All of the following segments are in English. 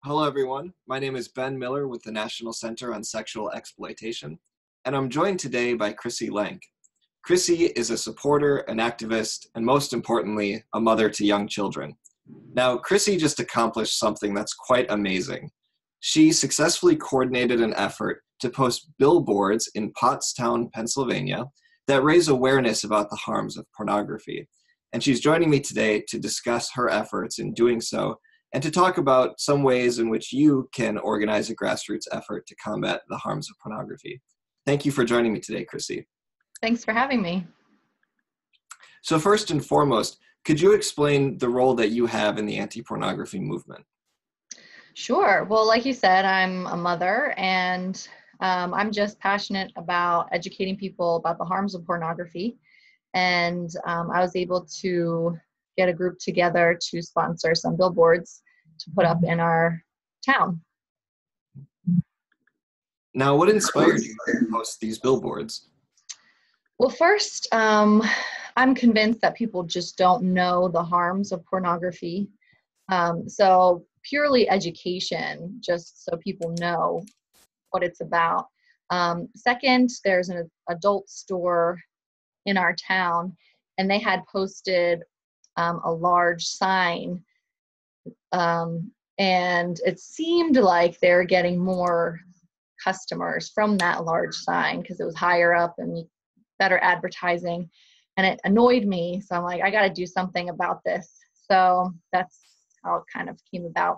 Hello, everyone. My name is Ben Miller with the National Center on Sexual Exploitation, and I'm joined today by Chrissy Lank. Chrissy is a supporter, an activist, and most importantly, a mother to young children. Now, Chrissy just accomplished something that's quite amazing. She successfully coordinated an effort to post billboards in Pottstown, Pennsylvania, that raise awareness about the harms of pornography. And she's joining me today to discuss her efforts in doing so and to talk about some ways in which you can organize a grassroots effort to combat the harms of pornography. Thank you for joining me today, Chrissy. Thanks for having me. So first and foremost, could you explain the role that you have in the anti-pornography movement? Sure. Well, like you said, I'm a mother, and I'm just passionate about educating people about the harms of pornography. And I was able to get a group together to sponsor some billboards to put up in our town. Now, what inspired you to post these billboards? Well, first, I'm convinced that people just don't know the harms of pornography. So purely education, just so people know what it's about. Second, there's an adult store in our town, and they had posted a large sign, and it seemed like they were getting more customers from that large sign because it was higher up and better advertising, and it annoyed me. So I'm like, I got to do something about this. So that's how it kind of came about.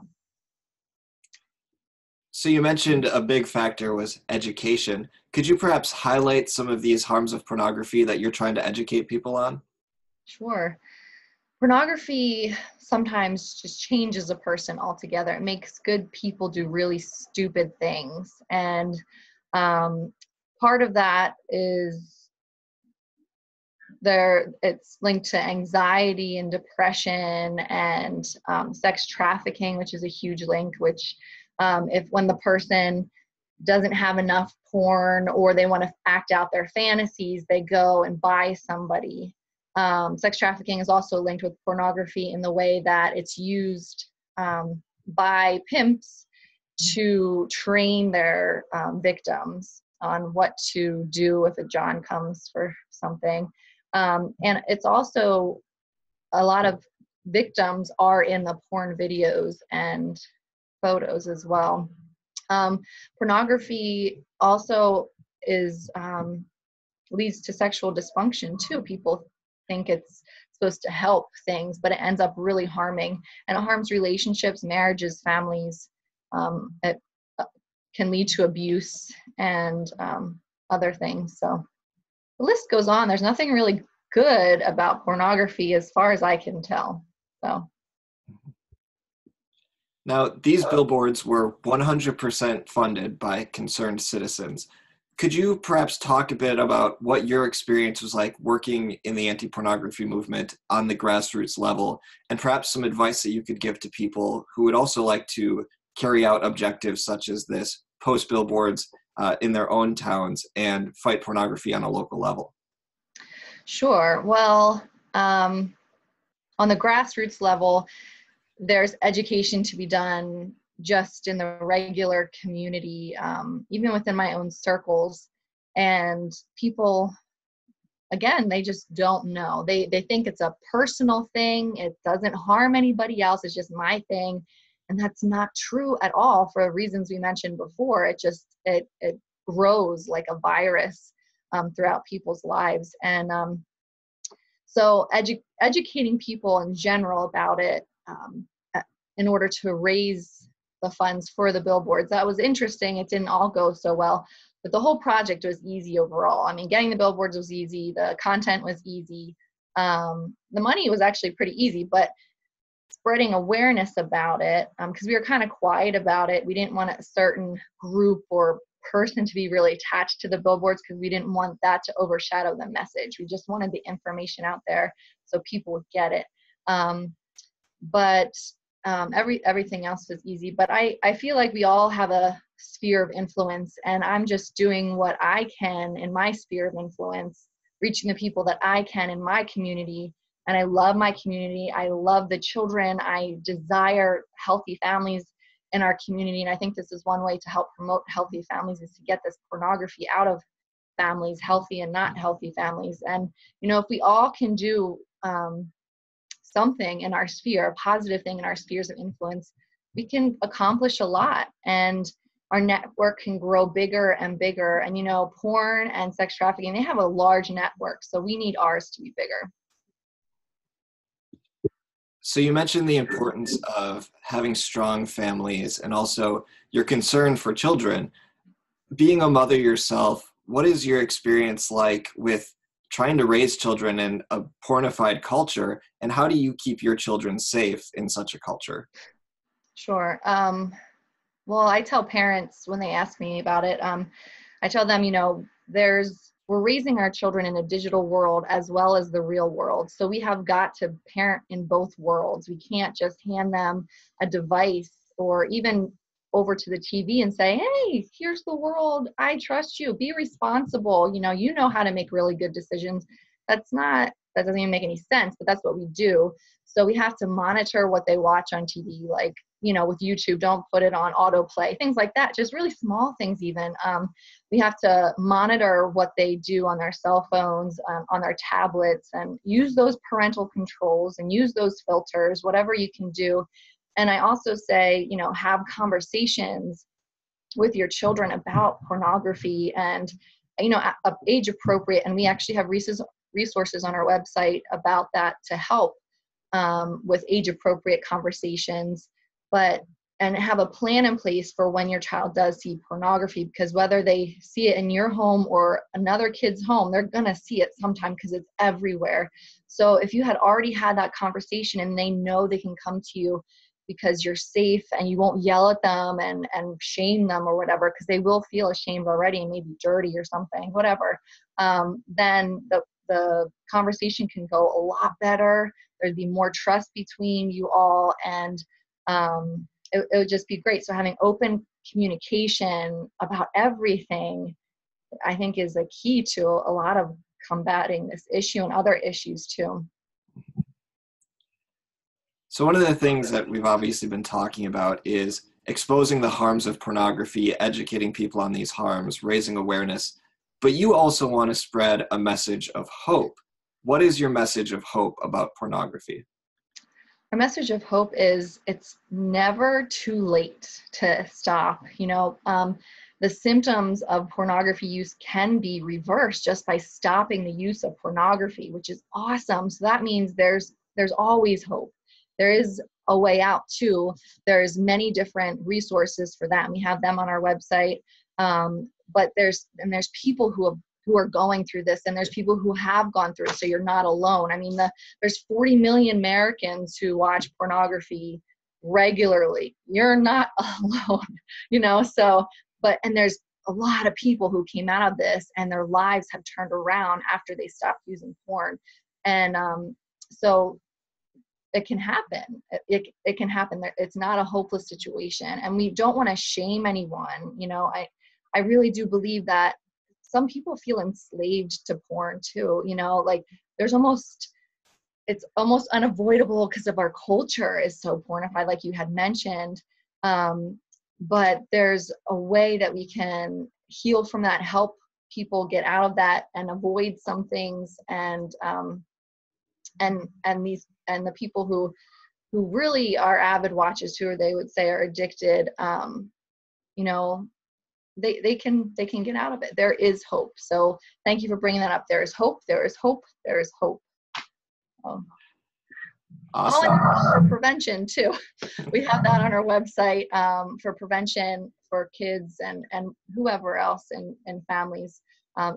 So you mentioned a big factor was education. Could you perhaps highlight some of these harms of pornography that you're trying to educate people on? Sure. Pornography sometimes just changes a person altogether. It makes good people do really stupid things. And part of that is it's linked to anxiety and depression and sex trafficking, which is a huge link, which when the person doesn't have enough porn or they want to act out their fantasies, they go and buy somebody. Sex trafficking is also linked with pornography in the way that it's used by pimps to train their victims on what to do if a John comes for something. And it's also a lot of victims are in the porn videos and photos as well. Pornography also leads to sexual dysfunction too. People think it's supposed to help things, but it ends up really harming, and it harms relationships, marriages, families. It can lead to abuse and other things. So the list goes on. There's nothing really good about pornography as far as I can tell. So. Now, these billboards were 100% funded by concerned citizens. Could you perhaps talk a bit about what your experience was like working in the anti-pornography movement on the grassroots level, and perhaps some advice that you could give to people who would also like to carry out objectives such as this, post billboards in their own towns and fight pornography on a local level? Sure. Well, on the grassroots level, there's education to be done just in the regular community, even within my own circles. And people, again, they just don't know. They think it's a personal thing. It doesn't harm anybody else. It's just my thing. And that's not true at all for reasons we mentioned before. It grows like a virus throughout people's lives. And so educating people in general about it in order to raise the funds for the billboards. That was interesting. It didn't all go so well, but the whole project was easy overall. I mean, getting the billboards was easy. The content was easy. The money was actually pretty easy, but spreading awareness about it, because we were kind of quiet about it. We didn't want a certain group or person to be really attached to the billboards because we didn't want that to overshadow the message. We just wanted the information out there so people would get it. But everything else was easy. But I feel like we all have a sphere of influence, and I'm just doing what I can in my sphere of influence, reaching the people that I can in my community. And I love my community. I love the children. I desire healthy families in our community. And I think this is one way to help promote healthy families, is to get this pornography out of families, healthy and not healthy families. And, if we all can do something in our sphere, a positive thing in our spheres of influence, we can accomplish a lot. And our network can grow bigger and bigger. And, porn and sex trafficking, they have a large network. So we need ours to be bigger. So you mentioned the importance of having strong families and also your concern for children. Being a mother yourself, what is your experience like with trying to raise children in a pornified culture, and how do you keep your children safe in such a culture? Sure. Well, I tell parents when they ask me about it, I tell them, we're raising our children in a digital world as well as the real world. So we have got to parent in both worlds. We can't just hand them a device or even over to the TV and say, hey, here's the world. I trust you. Be responsible. You know how to make really good decisions. That doesn't even make any sense, but that's what we do. So we have to monitor what they watch on TV, like, with YouTube, don't put it on autoplay, things like that, just really small things even. We have to monitor what they do on their cell phones, on their tablets, and use those parental controls and use those filters, whatever you can do. And I also say, have conversations with your children about pornography and, age appropriate. And we actually have resources on our website about that to help with age appropriate conversations, and have a plan in place for when your child does see pornography, because whether they see it in your home or another kid's home, they're going to see it sometime because it's everywhere. So if you had already had that conversation and they know they can come to you because you're safe and you won't yell at them and shame them or whatever, because they will feel ashamed already and maybe dirty or something, whatever, then the conversation can go a lot better. There'd be more trust between you all, and it would just be great. So having open communication about everything, I think, is a key to a lot of combating this issue and other issues too. So one of the things that we've obviously been talking about is exposing the harms of pornography, educating people on these harms, raising awareness, but you also want to spread a message of hope. What is your message of hope about pornography? Our message of hope is it's never too late to stop. The symptoms of pornography use can be reversed just by stopping the use of pornography, which is awesome. So that means there's always hope. There is a way out too. There's many different resources for that. And we have them on our website. But there's people who are going through this, and there's people who have gone through it, so you're not alone. I mean, there's 40 million Americans who watch pornography regularly. You're not alone, and there's a lot of people who came out of this and their lives have turned around after they stopped using porn. And so it can happen. It can happen. It's not a hopeless situation, and we don't want to shame anyone. I really do believe that some people feel enslaved to porn too. It's almost unavoidable because of our culture is so pornified, like you had mentioned. But there's a way that we can heal from that, help people get out of that and avoid some things. And the people who really are avid watchers, who they would say are addicted, they can get out of it. There is hope. So thank you for bringing that up. There is hope. There is hope. There is hope. Awesome. For prevention too. We have that on our website for prevention for kids and whoever else and families,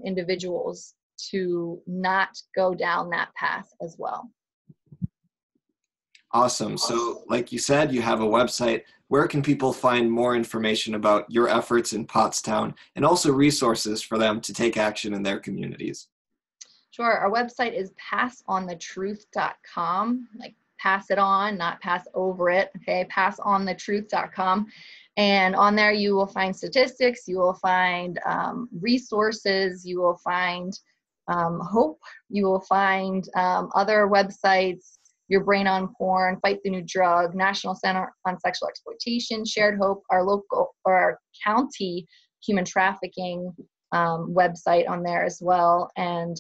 individuals, to not go down that path as well. Awesome. So like you said, you have a website. Where can people find more information about your efforts in Pottstown and also resources for them to take action in their communities? Sure. Our website is passonthetruth.com, like pass it on, not pass over it. Okay. Passonthetruth.com. And on there, you will find statistics, you will find resources, you will find hope, you will find other websites. Your Brain on Porn, Fight the New Drug, National Center on Sexual Exploitation, Shared Hope, our local or our county human trafficking website on there as well. And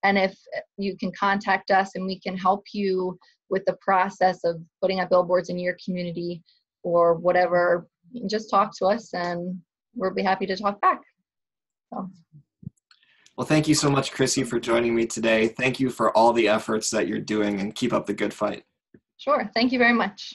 if you can contact us and we can help you with the process of putting up billboards in your community or whatever, just talk to us and we'll be happy to talk back. So. Well, thank you so much, Chrissy, for joining me today. Thank you for all the efforts that you're doing, and keep up the good fight. Sure. Thank you very much.